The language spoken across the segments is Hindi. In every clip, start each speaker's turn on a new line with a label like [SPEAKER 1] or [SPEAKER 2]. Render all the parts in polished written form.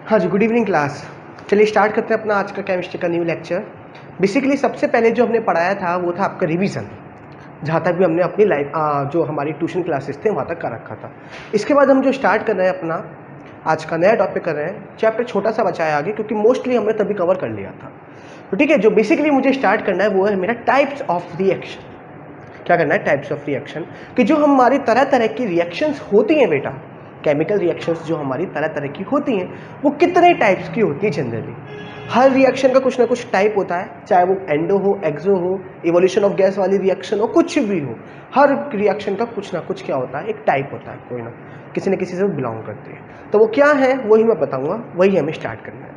[SPEAKER 1] हाँ जी, गुड इवनिंग क्लास। चलिए स्टार्ट करते हैं अपना आज का केमिस्ट्री का न्यू लेक्चर। बेसिकली सबसे पहले जो हमने पढ़ाया था वो था आपका रिवीजन, जहाँ तक भी हमने अपनी लाइफ जो हमारी ट्यूशन क्लासेस थे वहाँ तक कर रखा था। इसके बाद हम जो स्टार्ट कर रहे हैं अपना आज का नया टॉपिक कर रहे हैं, चैप्टर छोटा सा बचा है आगे क्योंकि मोस्टली हमने तभी कवर कर लिया था। तो ठीक है, जो बेसिकली मुझे स्टार्ट करना है वो है मेरा टाइप्स ऑफ रिएक्शन। क्या करना है? टाइप्स ऑफ रिएक्शन, कि जो हमारी तरह तरह की रिएक्शंस होती हैं बेटा, केमिकल रिएक्शंस जो हमारी तरह तरह की होती हैं वो कितने टाइप्स की होती है जनरली। हर रिएक्शन का कुछ ना कुछ टाइप होता है, चाहे वो एंडो हो, एक्सो हो, इवोल्यूशन ऑफ गैस वाली रिएक्शन हो, कुछ भी हो। हर रिएक्शन का कुछ ना कुछ क्या होता है, एक टाइप होता है, कोई ना किसी न किसी से बिलोंग करती है। तो वो क्या है वही मैं बताऊंगा, वही हमें स्टार्ट करना है।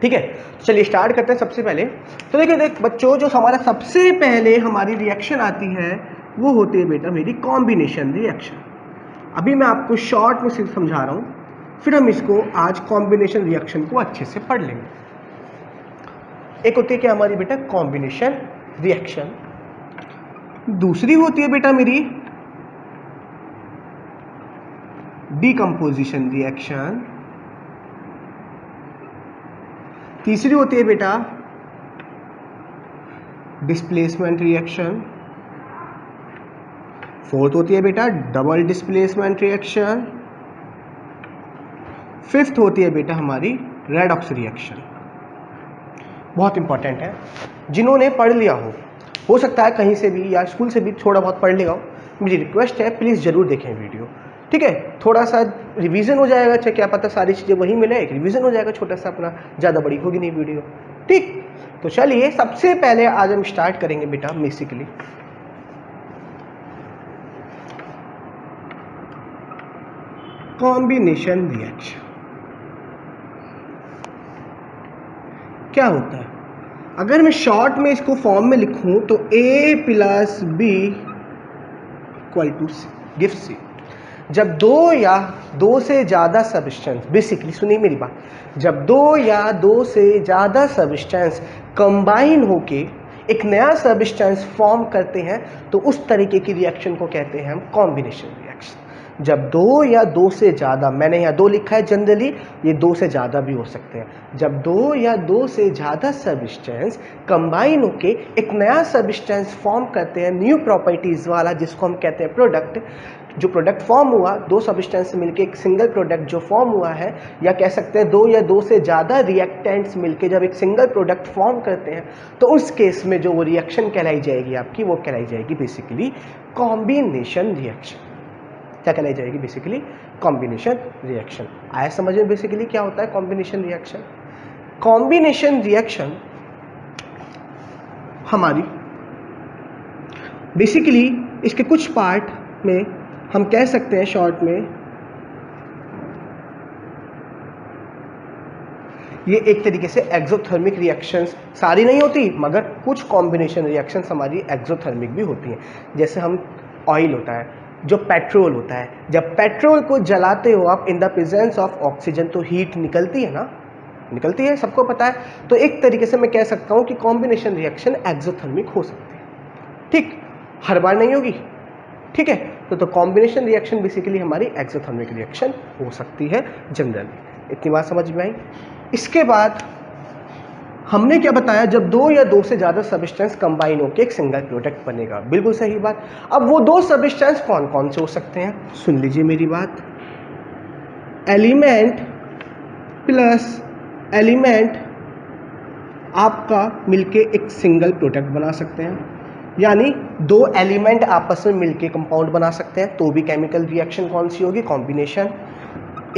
[SPEAKER 1] ठीक है, चलिए स्टार्ट करते हैं। सबसे पहले तो देखिए देख बच्चों, जो हमारा सबसे पहले हमारी रिएक्शन आती है वो होती है बेटा मेरी कॉम्बिनेशन रिएक्शन। अभी मैं आपको शॉर्ट में सिर्फ समझा रहा हूँ, फिर हम इसको आज कॉम्बिनेशन रिएक्शन को अच्छे से पढ़ लेंगे। एक होती है क्या हमारी बेटा कॉम्बिनेशन रिएक्शन, दूसरी होती है बेटा मेरी डीकंपोजिशन रिएक्शन, तीसरी होती है बेटा डिस्प्लेसमेंट रिएक्शन, फोर्थ होती है बेटा डबल डिस्प्लेसमेंट रिएक्शन, फिफ्थ होती है बेटा हमारी रेडॉक्स रिएक्शन। बहुत इंपॉर्टेंट है, जिन्होंने पढ़ लिया हो सकता है कहीं से भी या स्कूल से भी थोड़ा बहुत पढ़ लिया हो, मेरी रिक्वेस्ट है प्लीज़ ज़रूर देखें वीडियो। ठीक है, थोड़ा सा रिवीजन हो जाएगा, चाहे क्या पता सारी चीज़ें वही मिले, एक रिवीजन हो जाएगा छोटा सा अपना, ज़्यादा बड़ी होगी नहीं वीडियो। ठीक, तो चलिए सबसे पहले आज हम स्टार्ट करेंगे बेटा बेसिकली कॉम्बिनेशन रिएक्शन। क्या होता है? अगर मैं शॉर्ट में इसको फॉर्म में लिखूं तो A plus B equal to C gives C. जब दो या दो से ज़्यादा सब्सटेंस, बेसिकली सुनिए मेरी बात, जब दो या दो से ज़्यादा सब्सटेंस कंबाइन होके एक नया सब्सटेंस फॉर्म करते हैं तो उस तरीके की रिएक्शन को कहते हैं हम कॉम्बिनेशन रिएक्शन। जब दो या दो से ज़्यादा, मैंने यहाँ दो लिखा है, जनरली ये दो से ज़्यादा भी हो सकते हैं। जब दो या दो से ज़्यादा सब्सटेंस कंबाइन होके एक नया सब्सटेंस फॉर्म करते हैं न्यू प्रॉपर्टीज़ वाला, जिसको हम कहते हैं प्रोडक्ट। जो प्रोडक्ट फॉर्म हुआ दो सब्सटेंस से मिलके एक सिंगल प्रोडक्ट जो फॉर्म हुआ है, या कह सकते हैं दो या दो से ज़्यादा रिएक्टेंट्स मिलके जब एक सिंगल प्रोडक्ट फॉर्म करते हैं तो उस केस में जो वो रिएक्शन कहलाई जाएगी आपकी, वो कहलाई जाएगी बेसिकली कॉम्बिनेशन रिएक्शन। क्या कहलाई जाएगी? Basically combination reaction. आया समझ में बेसिकली क्या होता है कॉम्बिनेशन रिएक्शन? कॉम्बिनेशन रिएक्शन हमारी बेसिकली इसके कुछ पार्ट में हम कह सकते हैं शॉर्ट में, ये एक तरीके से एक्सोथर्मिक रिएक्शंस, सारी नहीं होती मगर कुछ कॉम्बिनेशन रिएक्शंस हमारी एक्सोथर्मिक भी होती हैं। जैसे हम ऑयल होता है, जो पेट्रोल होता है, जब पेट्रोल को जलाते हो आप in the presence of oxygen तो हीट निकलती है ना, निकलती है, सबको पता है। तो एक तरीके से मैं कह सकता हूँ कि कॉम्बिनेशन रिएक्शन एक्सोथर्मिक हो सकती है। ठीक, हर बार नहीं होगी। ठीक है, तो कॉम्बिनेशन रिएक्शन बेसिकली हमारी एक्सोथर्मिक रिएक्शन हो सकती है जनरली। इतनी बात समझ में आई? इसके बाद हमने क्या बताया, जब दो या दो से ज़्यादा सब्सटेंस कंबाइन होकर एक सिंगल प्रोडक्ट बनेगा। बिल्कुल सही बात। अब वो दो सब्सटेंस कौन कौन से हो सकते हैं, सुन लीजिए मेरी बात। एलिमेंट प्लस एलिमेंट आपका मिलके एक सिंगल प्रोडक्ट बना सकते हैं, यानी दो एलिमेंट आपस में मिलके कंपाउंड बना सकते हैं, तो भी केमिकल रिएक्शन कौन सी होगी? कॉम्बिनेशन।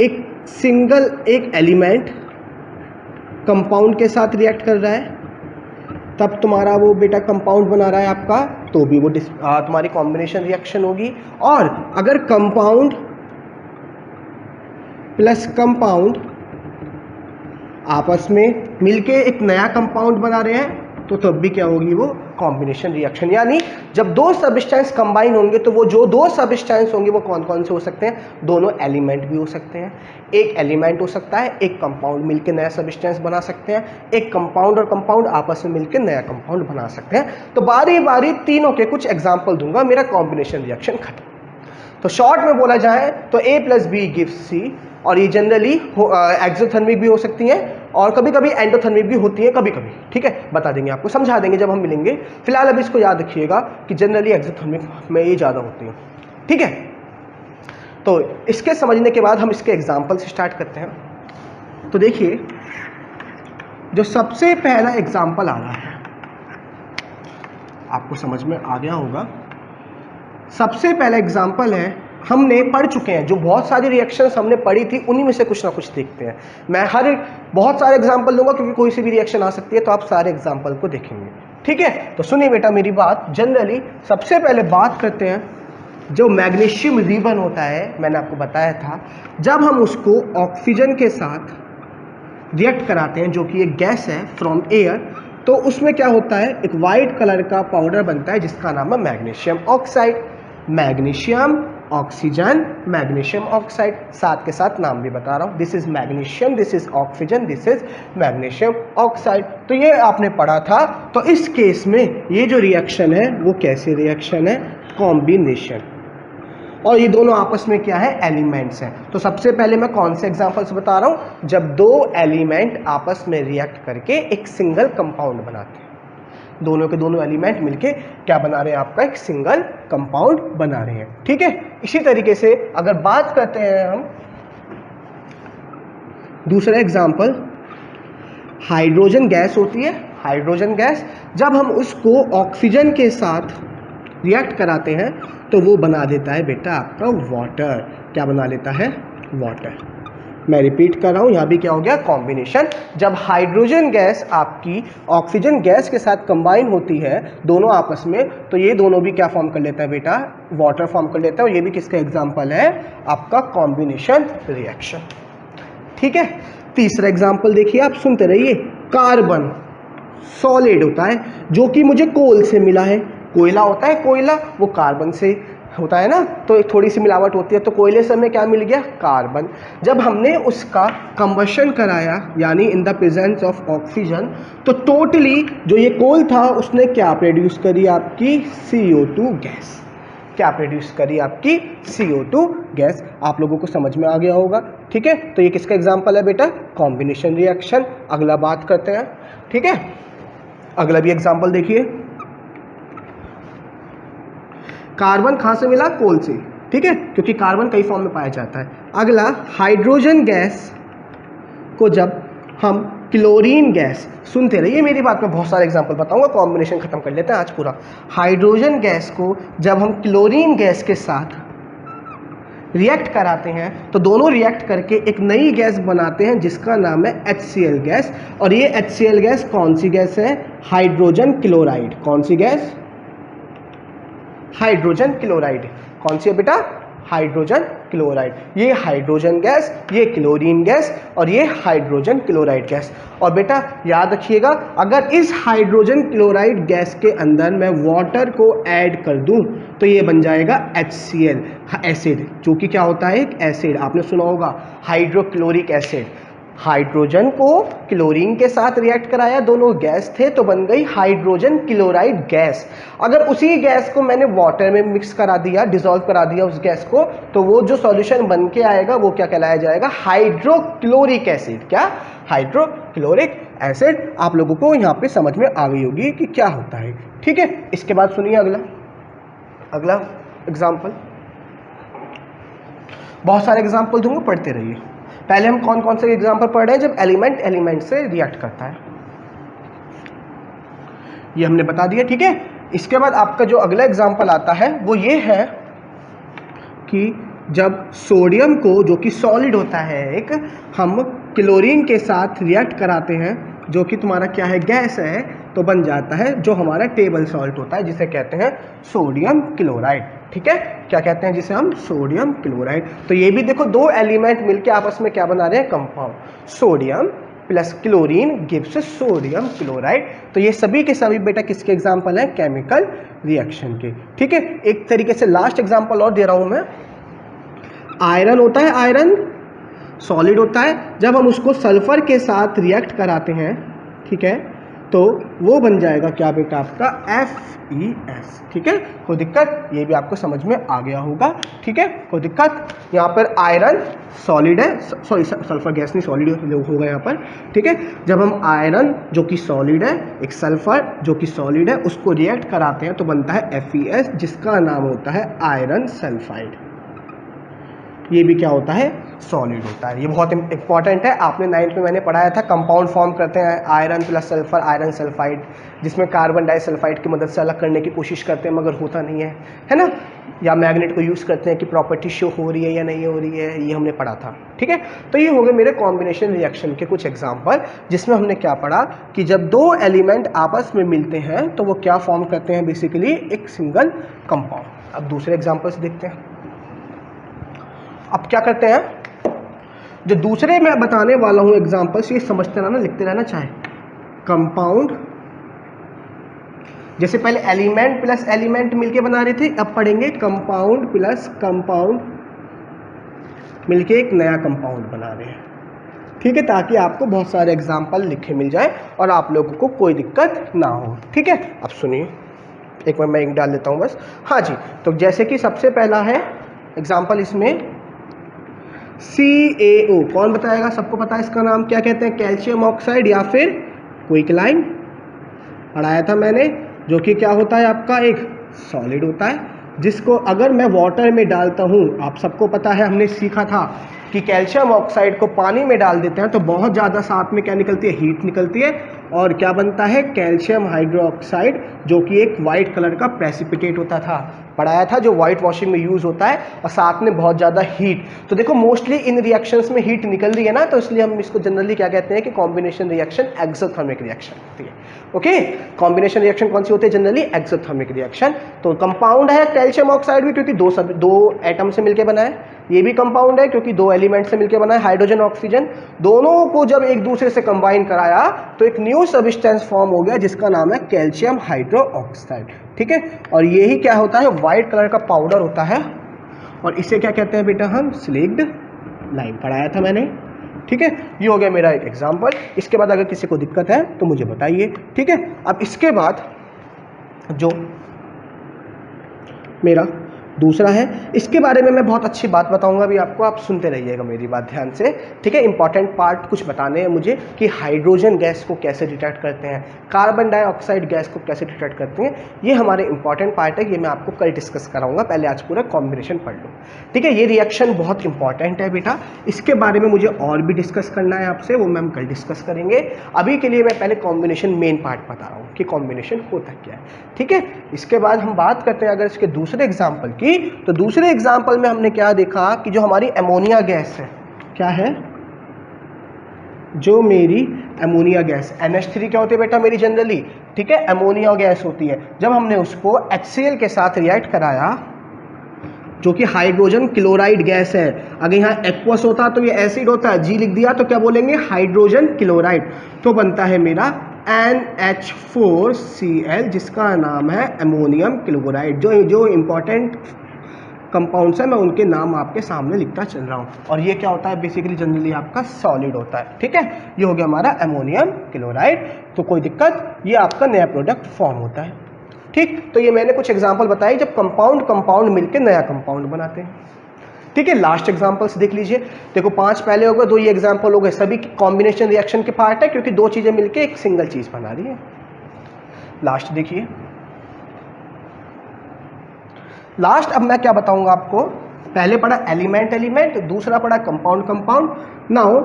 [SPEAKER 1] एक सिंगल एक एलिमेंट कंपाउंड के साथ रिएक्ट कर रहा है तब तुम्हारा वो बेटा कंपाउंड बना रहा है आपका, तो भी वो तुम्हारी कॉम्बिनेशन रिएक्शन होगी। और अगर कंपाउंड प्लस कंपाउंड आपस में मिलके एक नया कंपाउंड बना रहे हैं तो तब भी क्या होगी? वो कॉम्बिनेशन रिएक्शन। यानी जब दो सब्सटेंस कंबाइन होंगे तो वो जो दो सब्सटेंस होंगे वो कौन कौन से हो सकते हैं? दोनों एलिमेंट भी हो सकते हैं, एक एलिमेंट हो सकता है, एक कंपाउंड मिलकर नया सब्सटेंस बना सकते हैं, एक कंपाउंड और कंपाउंड आपस में मिलकर नया कंपाउंड बना सकते हैं। तो बारी बारी तीनों के कुछ एग्जाम्पल दूंगा, मेरा कॉम्बिनेशन रिएक्शन खत्म। तो शॉर्ट में बोला जाए तो A plus B gives C, और ये जनरली एक्सोथर्मिक भी हो सकती हैं और कभी कभी एंडोथर्मिक भी होती हैं कभी कभी, ठीक है, बता देंगे आपको, समझा देंगे जब हम मिलेंगे। फिलहाल अभी इसको याद रखिएगा कि जनरली एक्सोथर्मिक में ये ज़्यादा होती हैं, ठीक है। तो इसके समझने के बाद हम इसके एग्जाम्पल से स्टार्ट करते हैं। तो देखिए जो सबसे पहला एग्जाम्पल आ रहा है, आपको समझ में आ गया होगा, सबसे पहला एग्जाम्पल है, हमने पढ़ चुके हैं, जो बहुत सारी रिएक्शंस हमने पढ़ी थी उन्हीं में से कुछ ना कुछ देखते हैं। मैं बहुत सारे एग्जाम्पल दूंगा क्योंकि कोई सी भी रिएक्शन आ सकती है, तो आप सारे एग्जाम्पल को देखेंगे, ठीक है। तो सुनिए बेटा मेरी बात, जनरली सबसे पहले बात करते हैं जो मैग्नीशियम रिबन होता है, मैंने आपको बताया था, जब हम उसको ऑक्सीजन के साथ रिएक्ट कराते हैं जो कि एक गैस है फ्रॉम एयर, तो उसमें क्या होता है, एक वाइट कलर का पाउडर बनता है जिसका नाम है magnesium oxide. Magnesium oxygen, magnesium oxide, साथ के साथ नाम भी बता रहा हूँ, this is magnesium, this is oxygen, this is magnesium oxide. तो ये आपने पढ़ा था। तो इस केस में ये जो रिएक्शन है वो कैसी रिएक्शन है, कॉम्बिनेशन, और ये दोनों आपस में क्या है, एलिमेंट्स हैं। तो सबसे पहले मैं कौन से एग्जांपल्स बता रहा हूं, जब दो एलिमेंट आपस में रिएक्ट करके एक सिंगल कंपाउंड बनाते हैं, दोनों के दोनों एलिमेंट मिलके क्या बना रहे हैं, आपका एक सिंगल कंपाउंड बना रहे हैं, ठीक है। इसी तरीके से अगर बात करते हैं हम दूसरा एग्जांपल, हाइड्रोजन गैस होती है, हाइड्रोजन गैस, जब हम उसको ऑक्सीजन के साथ रिएक्ट कराते हैं तो वो बना देता है बेटा आपका वाटर। क्या बना लेता है, वाटर। मैं रिपीट कर रहा हूँ, यहाँ भी क्या हो गया, कॉम्बिनेशन। जब हाइड्रोजन गैस आपकी ऑक्सीजन गैस के साथ कंबाइन होती है दोनों आपस में, तो ये दोनों भी क्या फॉर्म कर लेता है बेटा, वाटर फॉर्म कर लेता है। और ये भी किसका एग्जाम्पल है, आपका कॉम्बिनेशन रिएक्शन, ठीक है। तीसरा एग्जाम्पल देखिए, आप सुनते रहिए, कार्बन सॉलिड होता है जो कि मुझे कोल से मिला है, कोयला होता है, कोयला वो कार्बन से होता है ना, तो एक थोड़ी सी मिलावट होती है, तो कोयले से हमें क्या मिल गया, कार्बन। जब हमने उसका कंबशन कराया यानी in the presence of oxygen, तो टोटली जो ये कोल था उसने क्या प्रोड्यूस करी, आपकी CO2 गैस। क्या प्रोड्यूस करी, आपकी CO2 गैस। आप लोगों को समझ में आ गया होगा, ठीक है। तो ये किसका एग्जाम्पल है बेटा, कॉम्बिनेशन रिएक्शन। अगला बात करते हैं, ठीक है। अगला भी एग्जाम्पल देखिए, कार्बन कहाँ से मिला, कोल से, ठीक है, क्योंकि कार्बन कई फॉर्म में पाया जाता है। अगला, हाइड्रोजन गैस को जब हम क्लोरीन गैस, सुनते रहिए मेरी बात में बहुत सारे एग्जांपल बताऊंगा, कॉम्बिनेशन खत्म कर लेते हैं आज पूरा। हाइड्रोजन गैस को जब हम क्लोरीन गैस के साथ रिएक्ट कराते हैं तो दोनों रिएक्ट करके एक नई गैस बनाते हैं जिसका नाम है HCl गैस। और ये HCl गैस कौन सी गैस है, हाइड्रोजन क्लोराइड। कौन सी गैस, हाइड्रोजन क्लोराइड। कौन सी है बेटा, हाइड्रोजन क्लोराइड। ये हाइड्रोजन गैस, ये क्लोरीन गैस और ये हाइड्रोजन क्लोराइड गैस। और बेटा याद रखिएगा, अगर इस हाइड्रोजन क्लोराइड गैस के अंदर मैं वाटर को ऐड कर दूं तो ये बन जाएगा HCl एसिड, जो कि क्या होता है, एक एसिड। आपने सुना होगा हाइड्रोक्लोरिक एसिड। हाइड्रोजन को क्लोरीन के साथ रिएक्ट कराया, दोनों गैस थे तो बन गई हाइड्रोजन क्लोराइड गैस। अगर उसी गैस को मैंने वाटर में मिक्स करा दिया, डिसॉल्व करा दिया उस गैस को, तो वो जो सॉल्यूशन बन के आएगा वो क्या कहलाया जाएगा, हाइड्रोक्लोरिक एसिड। क्या, हाइड्रोक्लोरिक एसिड। आप लोगों को यहाँ पे समझ में आ गई होगी कि क्या होता है, ठीक है। इसके बाद सुनिए अगला एग्जाम्पल, बहुत सारे एग्जाम्पल दूंगा, पढ़ते रहिए। पहले हम कौन कौन से एग्जाम्पल पढ़ रहे हैं, जब एलिमेंट से रिएक्ट करता है, ये हमने बता दिया, ठीक है। इसके बाद आपका जो अगला एग्जाम्पल आता है वो ये है कि जब सोडियम को, जो कि सॉलिड होता है एक, हम क्लोरीन के साथ रिएक्ट कराते हैं जो कि तुम्हारा क्या है, गैस है, तो बन जाता है जो हमारा टेबल सॉल्ट होता है जिसे कहते हैं सोडियम क्लोराइड, ठीक है। क्या कहते हैं जिसे हम, सोडियम क्लोराइड। तो ये भी देखो, दो एलिमेंट मिलके आपस में क्या बना रहे हैं, compound, sodium plus chlorine gives sodium chloride. तो ये सभी के सभी बेटा किसके एग्जाम्पल हैं, केमिकल रिएक्शन के, ठीक है। एक तरीके से लास्ट एग्जाम्पल और दे रहा हूं मैं, आयरन होता है, आयरन सॉलिड होता है, जब हम उसको सल्फर के साथ रिएक्ट कराते हैं, ठीक है, तो वो बन जाएगा क्या बेटा आपका FeS। ठीक है, कोई दिक्कत? ये भी आपको समझ में आ गया होगा। ठीक है, कोई दिक्कत? यहाँ पर आयरन सॉलिड है, सॉरी सल्फर गैस नहीं, सॉलिड होगा यहाँ पर। ठीक है, जब हम आयरन जो कि सॉलिड है, एक सल्फर जो कि सॉलिड है, उसको रिएक्ट कराते हैं तो बनता है FeS, जिसका नाम होता है आयरन सल्फाइड। ये भी क्या होता है? सॉलिड होता है। ये बहुत इंपॉर्टेंट है, आपने 9th में मैंने पढ़ाया था। कंपाउंड फॉर्म करते हैं iron plus sulphur, iron sulphide, जिसमें कार्बन डाइसल्फाइड की मदद से अलग करने की कोशिश करते हैं मगर होता नहीं है ना। या मैग्नेट को यूज़ करते हैं कि प्रॉपर्टी शो हो रही है या नहीं हो रही है, ये हमने पढ़ा था। ठीक है, तो ये हो गए मेरे कॉम्बिनेशन रिएक्शन के कुछ एग्जाम्पल, जिसमें हमने क्या पढ़ा कि जब दो एलिमेंट आपस में मिलते हैं तो वो क्या फॉर्म करते हैं, बेसिकली एक सिंगल कंपाउंड। अब दूसरे एग्जाम्पल से देखते हैं। अब क्या करते हैं, जो दूसरे मैं बताने वाला हूं एग्जाम्पल्स, ये समझते रहना, लिखते रहना चाहे। कंपाउंड, जैसे पहले एलिमेंट प्लस एलिमेंट मिलके बना रहे थे, अब पढ़ेंगे कंपाउंड प्लस कंपाउंड मिलके एक नया कंपाउंड बना रहे हैं। ठीक है, ताकि आपको बहुत सारे एग्जाम्पल लिखे मिल जाए और आप लोगों को कोई दिक्कत ना हो। ठीक है, अब सुनिए, एक बार मैं एक डाल देता हूं बस। हाँ जी, तो जैसे कि सबसे पहला है एग्जाम्पल इसमें CaO, कौन बताएगा? सबको पता है इसका नाम क्या कहते हैं? कैल्शियम ऑक्साइड या फिर क्विकलाइन, पढ़ाया था मैंने, जो कि क्या होता है आपका एक सॉलिड होता है, जिसको अगर मैं वाटर में डालता हूँ, आप सबको पता है हमने सीखा था कि कैल्शियम ऑक्साइड को पानी में डाल देते हैं तो बहुत ज़्यादा साथ में क्या निकलती है? हीट निकलती है, और क्या बनता है? कैल्शियम हाइड्रोक्साइड, जो कि एक वाइट कलर का प्रेसिपिटेट होता था, पढ़ाया था, जो वाइट वॉशिंग में यूज़ होता है, और साथ में बहुत ज़्यादा हीट। तो देखो मोस्टली इन रिएक्शंस में हीट निकल रही है ना, तो इसलिए हम इसको जनरली क्या कहते हैं कि कॉम्बिनेशन रिएक्शन एक्सोथर्मिक रिएक्शन होती है। ओके, कॉम्बिनेशन रिएक्शन कौन सी होती है? Generally exothermic reaction. तो कंपाउंड है कैल्शियम ऑक्साइड भी, क्योंकि दो एटम से मिलकर बना है। ये भी कंपाउंड है क्योंकि दो एलिमेंट से मिलकर बना है, हाइड्रोजन ऑक्सीजन। दोनों को जब एक दूसरे से कंबाइन कराया तो एक न्यू सब्सटेंस फॉर्म हो गया, जिसका नाम है कैल्शियम हाइड्रोक्साइड। ठीक है, और यही क्या होता है? व्हाइट कलर का पाउडर होता है, और इसे क्या कहते हैं बेटा? हम स्लेक्ड लाइम, पढ़ाया था मैंने। ठीक है, ये हो गया मेरा एक एग्जाम्पल। इसके बाद अगर किसी को दिक्कत है तो मुझे बताइए। ठीक है, अब इसके बाद जो मेरा दूसरा है, इसके बारे में मैं बहुत अच्छी बात बताऊंगा अभी आपको, आप सुनते रहिएगा मेरी बात ध्यान से। ठीक है, इंपॉर्टेंट पार्ट कुछ बताने हैं मुझे कि हाइड्रोजन गैस को कैसे डिटेक्ट करते हैं, कार्बन डाइऑक्साइड गैस को कैसे डिटेक्ट करते हैं, ये हमारे इंपॉर्टेंट पार्ट है। ये मैं आपको कल डिस्कस कराऊंगा, पहले आज पूरा कॉम्बिनेशन पढ़ लो। ठीक है, ये रिएक्शन बहुत इंपॉर्टेंट है बेटा, इसके बारे में मुझे और भी डिस्कस करना है आपसे, वो मैं हम कल डिस्कस करेंगे। अभी के लिए मैं पहले कॉम्बिनेशन मेन पार्ट बता रहा हूँ कि कॉम्बिनेशन होता क्या है। ठीक है, इसके बाद हम बात करते हैं अगर इसके दूसरे एग्जाम्पल की, तो दूसरे एग्जाम्पल में हमने क्या देखा कि जो हमारी अमोनिया गैस है, क्या है? जो मेरी अमोनिया गैस, NH3 क्या होती है बेटा मेरी जनरली? ठीक है, अमोनिया गैस होती है। जब हमने उसको HCl के साथ रिएक्ट कराया, जो कि हाइड्रोजन क्लोराइड गैस है, अगर यहाँ एक्वस होता तो ये एसिड होता है, G लिख दिया तो क्या बोलेंगे? हाइड्रोजन क्लोराइड, तो बनता है मेरा NH4Cl, जिसका नाम है अमोनियम क्लोराइड। जो इंपॉर्टेंट कंपाउंड्स हैं मैं उनके नाम आपके सामने लिखता चल रहा हूँ, और ये क्या होता है? बेसिकली जनरली आपका सॉलिड होता है। ठीक है, ये हो गया हमारा अमोनियम क्लोराइड। तो कोई दिक्कत? ये आपका नया प्रोडक्ट फॉर्म होता है। ठीक, तो ये मैंने कुछ एग्जांपल बताए जब कंपाउंड मिलकर नया कंपाउंड बनाते हैं। ठीक है, लास्ट एग्जांपल्स देख लीजिए। देखो 5 पहले हो गए, 2 ये एग्जांपल हो गए, सभी कॉम्बिनेशन रिएक्शन के पार्ट है, क्योंकि 2 चीजें मिलकर एक सिंगल चीज बना रही है। लास्ट देखिए, लास्ट अब मैं क्या बताऊंगा आपको, पहले पढ़ा एलिमेंट, दूसरा पढ़ा कंपाउंड। नाउ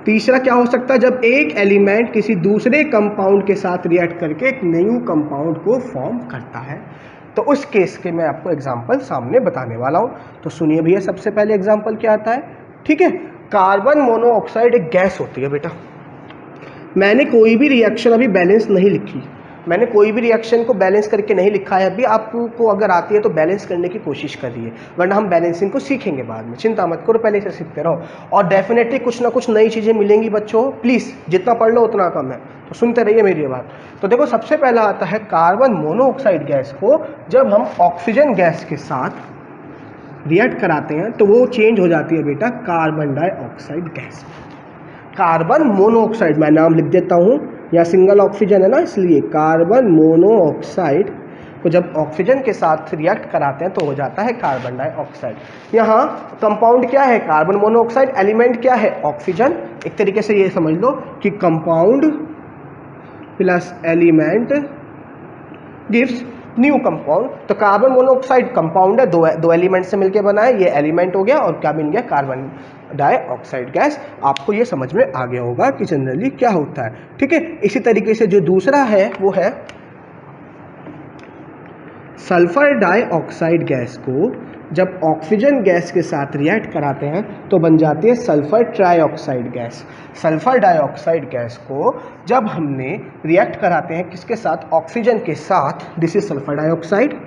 [SPEAKER 1] तीसरा क्या हो सकता है? जब एक एलिमेंट किसी दूसरे कंपाउंड के साथ रिएक्ट करके एक न्यू कंपाउंड को फॉर्म करता है, तो उस केस के मैं आपको एग्जांपल सामने बताने वाला हूं। तो सुनिए भैया, सबसे पहले एग्जांपल क्या आता है? ठीक है, कार्बन मोनोऑक्साइड एक गैस होती है बेटा। मैंने कोई भी रिएक्शन अभी बैलेंस नहीं लिखी, मैंने कोई भी रिएक्शन को बैलेंस करके नहीं लिखा है अभी। आपको अगर आती है तो बैलेंस करने की कोशिश करिए, वरना हम बैलेंसिंग को सीखेंगे बाद में, चिंता मत करो, पहले से सीखते रहो। और डेफिनेटली कुछ ना कुछ नई चीज़ें मिलेंगी बच्चों, प्लीज़ जितना पढ़ लो उतना कम है, तो सुनते रहिए मेरी बात। तो देखो सबसे पहला आता है कार्बन मोनोऑक्साइड गैस को जब हम ऑक्सीजन गैस के साथ रिएक्ट कराते हैं तो वो चेंज हो जाती है बेटा carbon dioxide gas. Carbon monoxide, मैं नाम लिख देता हूँ, या सिंगल ऑक्सीजन है ना, इसलिए कार्बन मोनोऑक्साइड को जब ऑक्सीजन के साथ रिएक्ट कराते हैं तो हो जाता है कार्बन डाइऑक्साइड। यहाँ कंपाउंड क्या है, कार्बन मोनोऑक्साइड, एलिमेंट क्या है, ऑक्सीजन। एक तरीके से ये समझ लो कि compound plus element gives new compound. तो कार्बन मोनोऑक्साइड कंपाउंड है, दो एलिमेंट से मिलकर बना है, ये एलिमेंट हो गया और क्या मिल गया, कार्बन डाइऑक्साइड गैस। आपको ये समझ में आ गया होगा कि जनरली क्या होता है, ठीक है। इसी तरीके से जो दूसरा है वो है सल्फर डाइऑक्साइड गैस को जब ऑक्सीजन गैस के साथ रिएक्ट कराते हैं तो बन जाती है sulphur trioxide gas. Sulphur dioxide gas को जब हमने रिएक्ट कराते हैं किसके साथ, ऑक्सीजन के साथ, this is sulphur dioxide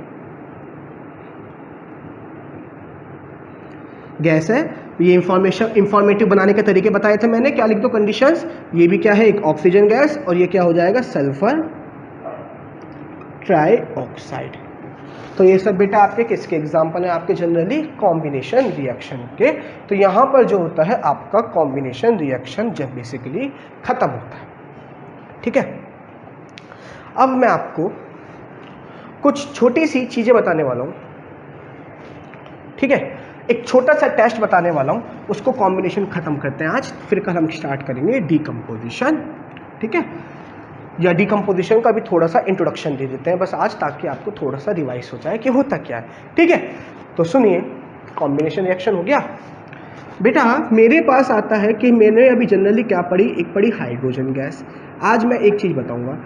[SPEAKER 1] gas है। ये इंफॉर्मेटिव बनाने के तरीके बताए थे मैंने, क्या लिख दो कंडीशंस, ये भी क्या है, एक ऑक्सीजन गैस और ये क्या हो जाएगा, सल्फर ट्राइऑक्साइड। तो ये सब बेटा आपके किसके एग्जाम्पल हैं, आपके जनरली कॉम्बिनेशन रिएक्शन के। तो यहाँ पर जो होता है आपका कॉम्बिनेशन रिएक्शन जब बेसिकली खत्म होता है, ठीक है। अब मैं आपको कुछ छोटी सी चीज़ें बताने वाला हूँ, ठीक है। एक छोटा सा टेस्ट बताने वाला हूँ, उसको कॉम्बिनेशन खत्म करते हैं आज, फिर कल हम स्टार्ट करेंगे डीकम्पोजिशन, ठीक है। या डीकम्पोजिशन का भी थोड़ा सा इंट्रोडक्शन दे देते हैं बस आज, ताकि आपको थोड़ा सा रिवाइज हो जाए कि होता क्या है, ठीक है। तो सुनिए, कॉम्बिनेशन रिएक्शन हो गया बेटा। मेरे पास आता है कि मैंने अभी जनरली क्या पढ़ी, एक पढ़ी हाइड्रोजन गैस, आज मैं एक चीज़ बताऊंगा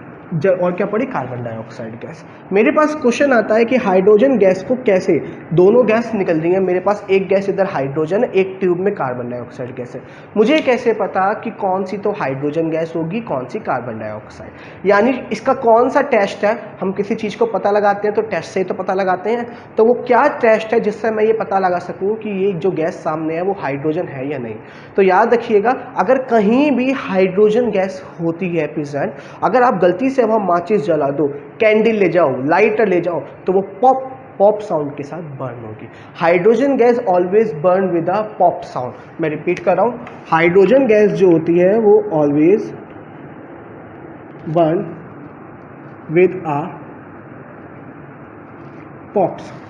[SPEAKER 1] और क्या पढ़ी, कार्बन डाइऑक्साइड गैस। मेरे पास क्वेश्चन आता है कि हाइड्रोजन गैस को कैसे, दोनों गैस निकल रही है मेरे पास, एक गैस इधर हाइड्रोजन, एक ट्यूब में कार्बन डाइऑक्साइड गैस है, मुझे कैसे पता कि कौन सी तो हाइड्रोजन गैस होगी, कौन सी कार्बन डाइऑक्साइड। यानी इसका कौन सा टेस्ट है, हम किसी चीज़ को पता लगाते हैं तो टेस्ट से ही तो पता लगाते हैं, तो वो क्या टेस्ट है जिससे मैं ये पता लगा सकूँ कि ये जो गैस सामने है वो हाइड्रोजन है या नहीं। तो याद रखिएगा, अगर कहीं भी हाइड्रोजन गैस होती है प्रेजेंट, अगर आप गलती से अब हम माचिस जला दो, कैंडल ले जाओ, लाइटर ले जाओ, तो वो पॉप साउंड के साथ बर्न होगी। Hydrogen gas always burn with a pop sound. मैं रिपीट कर रहा हूं, हाइड्रोजन गैस जो होती है वो always burn with a pop sound.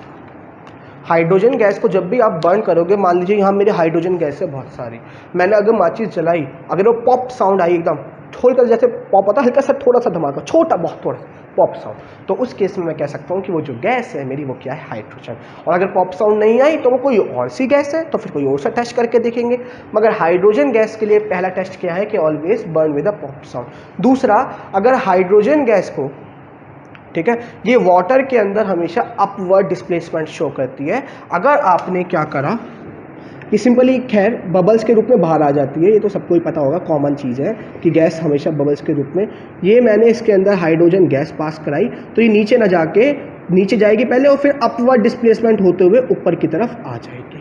[SPEAKER 1] Hydrogen gas को जब भी आप बर्न करोगे, मान लीजिए यहाँ मेरे हाइड्रोजन गैस है बहुत सारी, मैंने अगर माचिस जलाई, अगर वो पॉप साउंड आई एकदम थोड़ा जैसे पॉप होता है, हल्का सा थोड़ा सा धमाका, छोटा बहुत थोड़ा पॉप साउंड, तो उस केस में मैं कह सकता हूँ कि वो जो गैस है मेरी वो क्या है, हाइड्रोजन। और अगर पॉप साउंड नहीं आई तो वो कोई और सी गैस है, तो फिर कोई और सा टेस्ट करके देखेंगे। मगर हाइड्रोजन गैस के लिए पहला टेस्ट क्या है कि always burn with a pop sound. दूसरा, अगर हाइड्रोजन गैस को, ठीक है, ये वाटर के अंदर हमेशा अपवर्ड डिस्प्लेसमेंट शो करती है, अगर आपने क्या करा, ये सिंपली खैर बबल्स के रूप में बाहर आ जाती है, ये तो सबको ही पता होगा, कॉमन चीज़ है कि गैस हमेशा बबल्स के रूप में, ये मैंने इसके अंदर हाइड्रोजन गैस पास कराई तो ये नीचे ना जाके, नीचे जाएगी पहले और फिर अपवर्ड डिस्प्लेसमेंट होते हुए ऊपर की तरफ आ जाएगी।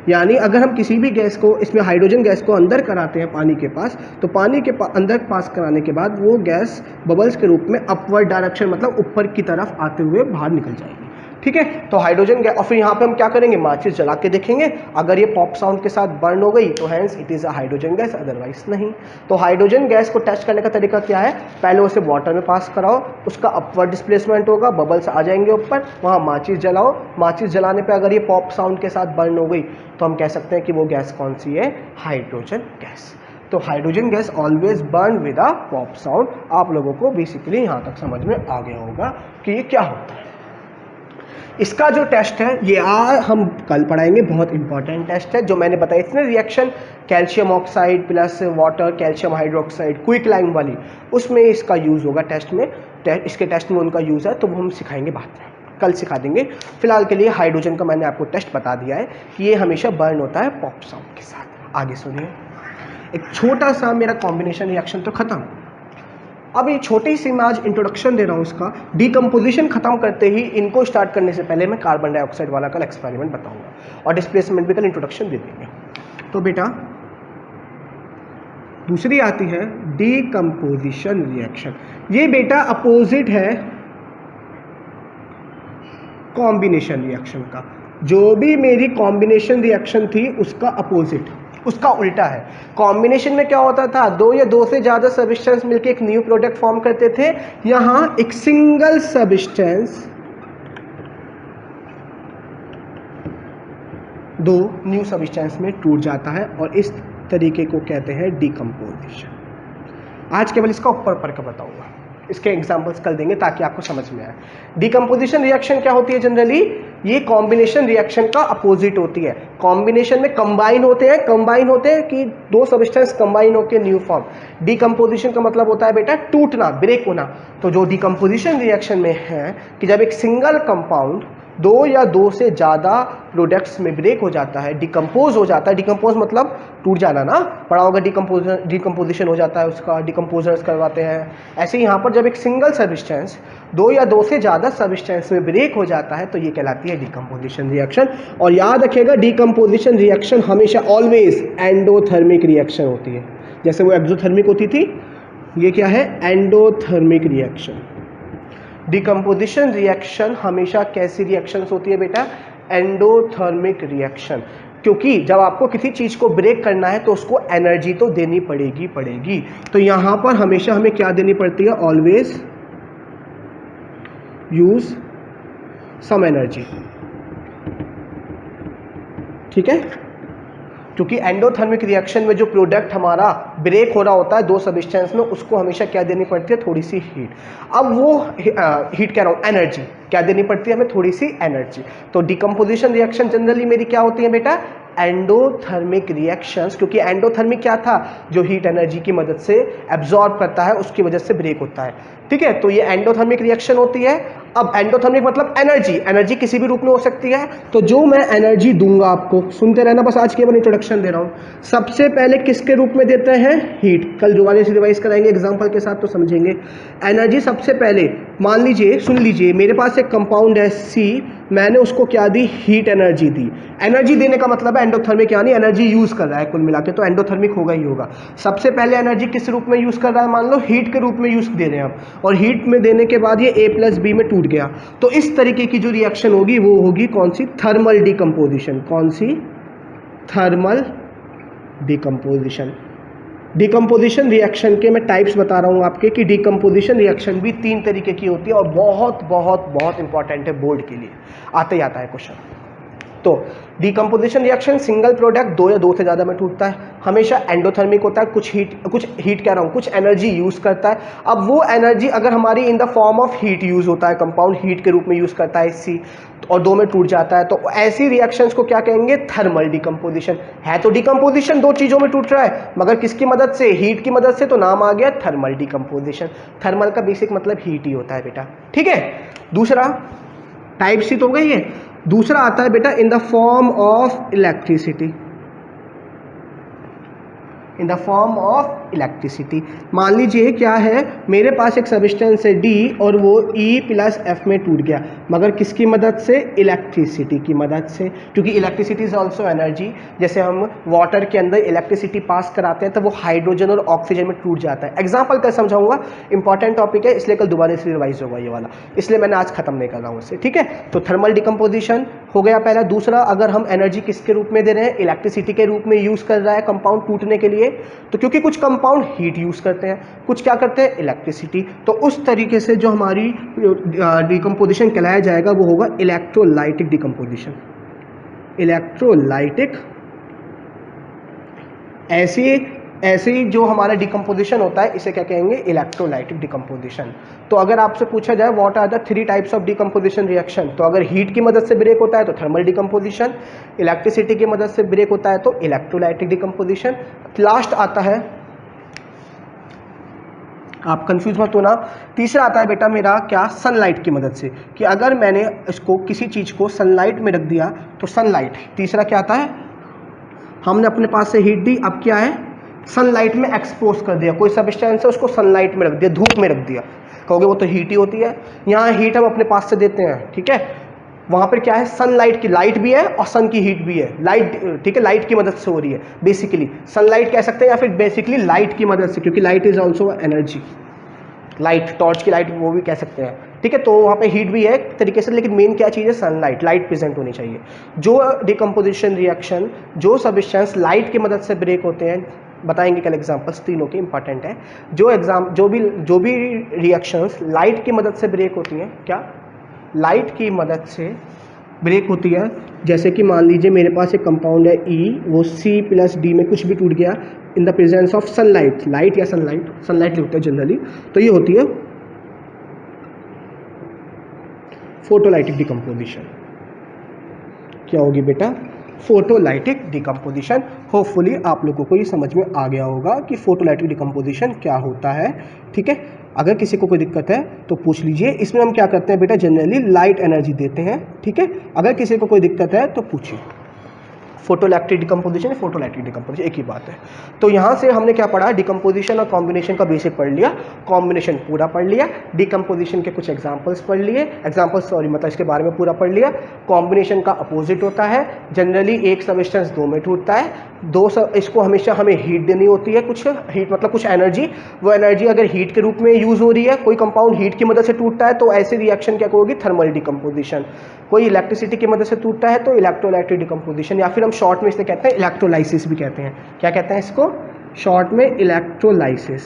[SPEAKER 1] यानी अगर हम किसी भी गैस को, इसमें हाइड्रोजन गैस को अंदर कराते हैं पानी के पास, तो पानी के अंदर पास कराने के बाद वो गैस बबल्स के रूप में अपवर्ड डायरेक्शन, मतलब ऊपर की तरफ आते हुए बाहर निकल जाएगी, ठीक है। तो हाइड्रोजन गैस, और फिर यहाँ पे हम क्या करेंगे, माचिस जला के देखेंगे, अगर ये पॉप साउंड के साथ बर्न हो गई तो hence it is a hydrogen gas, otherwise नहीं। तो हाइड्रोजन गैस को टेस्ट करने का तरीका क्या है, पहले उसे वाटर में पास कराओ, उसका अपवर्ड डिस्प्लेसमेंट होगा, बबल्स आ जाएंगे ऊपर, वहाँ माचिस जलाओ, माचिस जलाने पर अगर ये पॉप साउंड के साथ बर्न हो गई तो हम कह सकते हैं कि वो गैस कौन सी है, हाइड्रोजन गैस। तो hydrogen gas always burn with a pop sound. आप लोगों को बेसिकली यहाँ तक समझ में आ गया होगा कि ये क्या होता है। इसका जो टेस्ट है ये हम कल पढ़ाएंगे, बहुत इंपॉर्टेंट टेस्ट है जो मैंने बताया, इसमें reaction calcium oxide plus water, calcium hydroxide, quick lime वाली, उसमें इसका यूज़ होगा टेस्ट में, इसके टेस्ट में उनका यूज़ है, तो वो हम सिखाएंगे बाद में, कल सिखा देंगे। फिलहाल के लिए हाइड्रोजन का मैंने आपको टेस्ट बता दिया है कि ये हमेशा बर्न होता है पॉप साउंड के साथ। आगे सुनिए, एक छोटा सा मेरा कॉम्बिनेशन रिएक्शन तो खत्म। अब ये छोटी सी मैं आज इंट्रोडक्शन दे रहा हूँ इसका, डीकम्पोजिशन खत्म करते ही इनको स्टार्ट करने से पहले मैं कार्बन डाइऑक्साइड वाला कल एक्सपेरिमेंट बताऊंगा और डिस्प्लेसमेंट भी कल इंट्रोडक्शन दे देंगे। तो बेटा दूसरी आती है डीकम्पोजिशन रिएक्शन। ये बेटा अपोजिट है कॉम्बिनेशन रिएक्शन का, जो भी मेरी कॉम्बिनेशन रिएक्शन थी उसका अपोजिट। उसका उल्टा है। कॉम्बिनेशन में क्या होता था, दो या दो से ज़्यादा सब्सटेंस मिलकर एक न्यू प्रोडक्ट फॉर्म करते थे। यहाँ एक सिंगल सब्सटेंस दो न्यू सब्सटेंस में टूट जाता है और इस तरीके को कहते हैं डिकम्पोजिशन। आज केवल इसका ऊपर का बताऊंगा, इसके एग्जांपल्स कल देंगे ताकि आपको समझ में आए। डिकम्पोजिशन रिएक्शन क्या होती है जनरली, ये कॉम्बिनेशन रिएक्शन का अपोजिट होती है। कॉम्बिनेशन में कंबाइन होते हैं कि दो सब्सटेंस कंबाइन होकर न्यू फॉर्म। डिकम्पोजिशन का मतलब होता है बेटा टूटना, ब्रेक होना। तो जो डिकम्पोजिशन रिएक्शन में है कि जब एक सिंगल कंपाउंड दो या दो से ज़्यादा प्रोडक्ट्स में ब्रेक हो जाता है, डिकम्पोज हो जाता है। डिकम्पोज मतलब टूट जाना ना, पढ़ा होगा। डिकम्पोजिशन हो जाता है, उसका डिकम्पोजर्स करवाते हैं। ऐसे ही यहाँ पर जब एक सिंगल सब्सटेंस दो या दो से ज़्यादा सब्सटेंस में ब्रेक हो जाता है तो ये कहलाती है डिकम्पोजिशन रिएक्शन। और याद रखिएगा डिकम्पोजिशन रिएक्शन हमेशा ऑलवेज एंडोथर्मिक रिएक्शन होती है। जैसे वो एक्सोथर्मिक होती थी, ये क्या है, एंडोथर्मिक रिएक्शन। डिकम्पोजिशन रिएक्शन हमेशा कैसी रिएक्शंस होती है बेटा, एंडोथर्मिक रिएक्शन। क्योंकि जब आपको किसी चीज़ को ब्रेक करना है तो उसको एनर्जी तो देनी पड़ेगी। तो यहाँ पर हमेशा हमें क्या देनी पड़ती है, ऑलवेज यूज सम एनर्जी, ठीक है। क्योंकि एंडोथर्मिक रिएक्शन में जो प्रोडक्ट हमारा ब्रेक हो रहा होता है दो सब्सटेंस में, उसको हमेशा क्या देनी पड़ती है, थोड़ी सी हीट। अब वो हीट कह रहा हूँ, एनर्जी क्या देनी पड़ती है हमें, थोड़ी सी एनर्जी। तो डिकम्पोजिशन रिएक्शन जनरली मेरी क्या होती है बेटा, एंडोथर्मिक रिएक्शंस। क्योंकि एंडोथर्मिक क्या था, जो हीट एनर्जी की मदद से एब्जॉर्ब करता है, उसकी वजह से ब्रेक होता है, ठीक है। तो ये एंडोथर्मिक रिएक्शन होती है। अब एंडोथर्मिक मतलब एनर्जी किसी भी रूप में हो सकती है। तो जो मैं एनर्जी दूंगा आपको, सुनते रहना, बस आज केवल इंट्रोडक्शन दे रहा हूं। सबसे पहले किसके रूप में देते हैं, हीट। कल दोबारा से रिवाइज कराएंगे एग्जांपल के साथ तो समझेंगे। एनर्जी सबसे पहले, मान लीजिए, सुन लीजिए, मेरे पास एक कंपाउंड है सी, मैंने उसको क्या दी, हीट एनर्जी दी। एनर्जी देने का मतलब है एंडोथर्मिक, यानी एनर्जी यूज कर रहा है कुल मिला के, तो एंडोथर्मिक होगा ही होगा। सबसे पहले एनर्जी किस रूप में यूज कर रहा है, मान लो हीट के रूप में यूज दे रहे हैं हम, और हीट में देने के बाद ये A+B में टूट गया। तो इस तरीके की जो रिएक्शन होगी वो होगी कौन सी, थर्मल डिकम्पोजिशन। कौन सी, थर्मल डिकम्पोजिशन। डिकम्पोजिशन रिएक्शन के मैं टाइप्स बता रहा हूँ आपके, कि डिकम्पोजिशन रिएक्शन भी 3 तरीके की होती है और बहुत बहुत बहुत इंपॉर्टेंट है बोर्ड के लिए, आते ही आता है क्वेश्चन। तो डिकम्पोजिशन रिएक्शन, सिंगल प्रोडक्ट दो या दो से ज़्यादा में टूटता है, हमेशा एंडोथर्मिक होता है, कुछ हीट कह रहा हूँ, कुछ एनर्जी यूज़ करता है। अब वो एनर्जी अगर हमारी in the form of heat use होता है, कंपाउंड हीट के रूप में यूज़ करता है सी, और दो में टूट जाता है, तो ऐसी रिएक्शंस को क्या कहेंगे, थर्मल डिकम्पोजिशन। है तो डिकम्पोजिशन दो चीज़ों में टूट रहा है, मगर किसकी मदद से, हीट की मदद से, तो नाम आ गया थर्मल डिकम्पोजिशन। थर्मल का बेसिक मतलब हीट ही होता है बेटा, ठीक है। दूसरा टाइप सी तो हो गई है। दूसरा आता है बेटा in the form of electricity. In the form of electricity, मान लीजिए क्या है, मेरे पास एक सब्सटेंस है D और वो E+F में टूट गया, मगर किसकी मदद से, इलेक्ट्रिसिटी की मदद से। क्योंकि इलेक्ट्रिसिटी इज ऑल्सो एनर्जी। जैसे हम वाटर के अंदर इलेक्ट्रिसिटी पास कराते हैं तो वो हाइड्रोजन और ऑक्सीजन में टूट जाता है। एग्जाम्पल कर समझाऊंगा, इंपॉर्टेंट टॉपिक है, इसलिए कल दोबारा से रिवाइज होगा ये वाला, इसलिए मैंने आज खत्म नहीं कर रहा हूँ इससे, ठीक है। तो थर्मल डिकम्पोजिशन हो गया पहला। दूसरा, अगर हम एनर्जी किसके रूप में दे रहे हैं, इलेक्ट्रिसिटी के रूप में यूज कर रहा है कंपाउंड टूटने के लिए, तो क्योंकि कुछ कंपाउंड हीट यूज करते हैं, कुछ क्या करते हैं, इलेक्ट्रिसिटी। तो उस तरीके से जो हमारी डिकम्पोजिशन कहलाया जाएगा वो होगा इलेक्ट्रोलाइटिक डिकम्पोजिशन। इलेक्ट्रोलाइटिक, ऐसे ही जो हमारा डिकम्पोजिशन होता है इसे क्या कहेंगे, इलेक्ट्रोलाइटिक डिकम्पोजिशन। तो अगर आपसे पूछा जाए what are the 3 types of decomposition reaction, तो अगर हीट की मदद से ब्रेक होता है तो थर्मल डिकम्पोजिशन, इलेक्ट्रिसिटी की मदद से ब्रेक होता है तो इलेक्ट्रोलाइटिक डिकम्पोजिशन। लास्ट आता है, आप कंफ्यूज मत होना, तीसरा आता है बेटा मेरा क्या, सनलाइट की मदद से। कि अगर मैंने इसको किसी चीज़ को सनलाइट में रख दिया तो सनलाइट। तीसरा क्या आता है, हमने अपने पास से हीट दी, अब क्या है, सनलाइट में एक्सपोज कर दिया, कोई सब्सटेंस है उसको सनलाइट में रख दिया, धूप में रख दिया, कहोगे वो तो हीट ही होती है। यहाँ हीट हम अपने पास से देते हैं, ठीक है, वहाँ पर क्या है, सनलाइट की लाइट भी है और सन की हीट भी है, लाइट, ठीक है, लाइट की मदद से हो रही है, बेसिकली सनलाइट कह सकते हैं, या फिर बेसिकली लाइट की मदद से, क्योंकि light is also energy. Light, torch की लाइट वो भी कह सकते हैं, ठीक है, तो वहाँ पे हीट भी है एक तरीके से, लेकिन मेन क्या चीज़ है, सनलाइट, लाइट प्रेजेंट होनी चाहिए। जो डिकम्पोजिशन रिएक्शन, जो सब्सटेंस लाइट की मदद से ब्रेक होते हैं, बताएंगे कल एग्जांपल्स तीनों के इंपॉर्टेंट है। जो भी रिएक्शंस लाइट की मदद से ब्रेक होती हैं, क्या लाइट की मदद से ब्रेक होती है, जैसे कि मान लीजिए मेरे पास एक कंपाउंड है ई, वो C+D में कुछ भी टूट गया in the presence of sunlight, light या सनलाइट लिखते हैं जनरली, तो ये होती है फोटोलाइटिक डिकम्पोजिशन। क्या होगी बेटा, फोटोलाइटिक डिकम्पोजिशन। होपफुली आप लोगों को ये समझ में आ गया होगा कि फोटोलाइटिक डिकम्पोजिशन क्या होता है। ठीक है, अगर किसी को कोई दिक्कत है तो पूछ लीजिए। इसमें हम क्या करते हैं बेटा, जनरली लाइट एनर्जी देते हैं। ठीक है, अगर किसी को कोई दिक्कत है तो पूछिए। फोटोलैक्टिक डिकम्पोजिशन, फोटोलाइटिक डिकम्पोजिशन एक ही बात है। तो यहाँ से हमने क्या पढ़ा, डिकम्पोजिशन और कॉम्बिनेशन का बेसिक पढ़ लिया, कॉम्बिनेशन पूरा पढ़ लिया, डिकम्पोजिशन के कुछ एग्जांपल्स पढ़ लिए, मतलब इसके बारे में पूरा पढ़ लिया। कॉम्बिनेशन का अपोजिट होता है, जनरली एक सब्सटेंस दो में टूटता है, इसको हमेशा हमें हीट देनी होती है, कुछ हीट मतलब कुछ एनर्जी, वो एनर्जी अगर हीट के रूप में यूज़ हो रही है, कोई कंपाउंड हीट की मदद से टूटता है तो ऐसी रिएक्शन क्या होगी, थर्मल डिकम्पोजिशन। कोई इलेक्ट्रिसिटी की मदद से टूटता है तो इलेक्ट्रोलाइटिक डिकम्पोजिशन, या फिर हम शॉर्ट में इसे कहते हैं इलेक्ट्रोलाइसिस भी कहते हैं। क्या कहते हैं इसको, शॉर्ट में इलेक्ट्रोलाइसिस।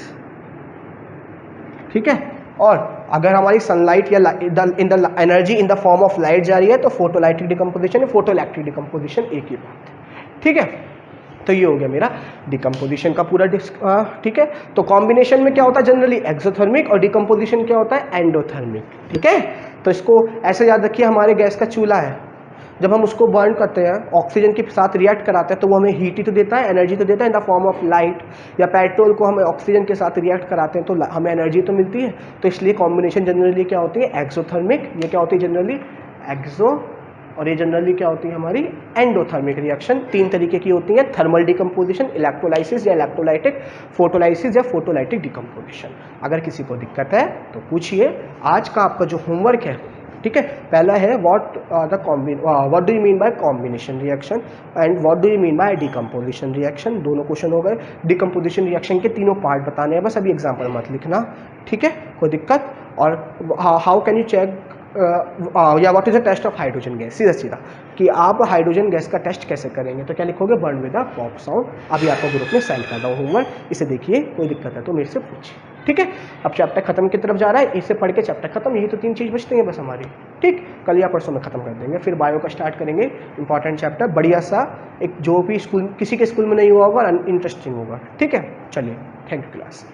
[SPEAKER 1] ठीक है, और अगर हमारी सनलाइट या in the energy in the form of light जा रही है तो फोटोलाइटिक डिकम्पोजिशन, फोटोइलेक्ट्रिक डिकम्पोजिशन एक ही बात है। ठीक है, तो ये हो गया मेरा डिकम्पोजिशन का पूरा ठीक है। तो कॉम्बिनेशन में क्या होता है, जनरली एक्सोथर्मिक, और डिकम्पोजिशन क्या होता है, एंडोथर्मिक। ठीक है, तो इसको ऐसे याद रखिए, हमारे गैस का चूल्हा है, जब हम उसको बर्न करते हैं, ऑक्सीजन के साथ रिएक्ट कराते हैं, तो वो हमें हीट ही तो देता है, एनर्जी तो देता है in the form of light. या पेट्रोल को हमें ऑक्सीजन के साथ रिएक्ट कराते हैं तो हमें एनर्जी तो मिलती है। तो इसलिए कॉम्बिनेशन जनरली क्या होती है, एक्सोथर्मिक, ये क्या होती है जनरली एक्सो, और ये जनरली क्या होती है हमारी एंडोथर्मिक रिएक्शन। तीन तरीके की होती हैं, थर्मल डिकम्पोजिशन, इलेक्ट्रोलाइसिस या इलेक्ट्रोलाइटिक, फोटोलाइसिस या फोटोलाइटिक डिकम्पोजिशन। अगर किसी को दिक्कत है तो पूछिए। आज का आपका जो होमवर्क है, ठीक है, पहला है what do you mean by combination reaction and what do you mean by decomposition reaction, दोनों क्वेश्चन हो गए। डिकम्पोजिशन रिएक्शन के तीनों पार्ट बताने हैं, बस अभी एग्जाम्पल मत लिखना। ठीक है, कोई दिक्कत। और हाउ कैन यू चेक या what is the test of hydrogen gas, सीधा सीधा कि आप हाइड्रोजन गैस का टेस्ट कैसे करेंगे, तो क्या लिखोगे, burn with a pop sound. अभी आपको ग्रुप में सेंड कर रहा हूँ होमवर्क, इसे देखिए, कोई दिक्कत है तो मेरे से पूछिए। ठीक है, अब चैप्टर खत्म की तरफ जा रहा है, इसे पढ़ के चैप्टर खत्म, यही तो तीन चीज़ बचती हैं बस हमारी। ठीक, कल या परसों में खत्म कर देंगे, फिर बायो का स्टार्ट करेंगे, इंपॉर्टेंट चैप्टर, बढ़िया सा, एक जो भी स्कूल किसी के स्कूल में नहीं हुआ होगा, इंटरेस्टिंग होगा। ठीक है, चलिए, थैंक यू क्लास।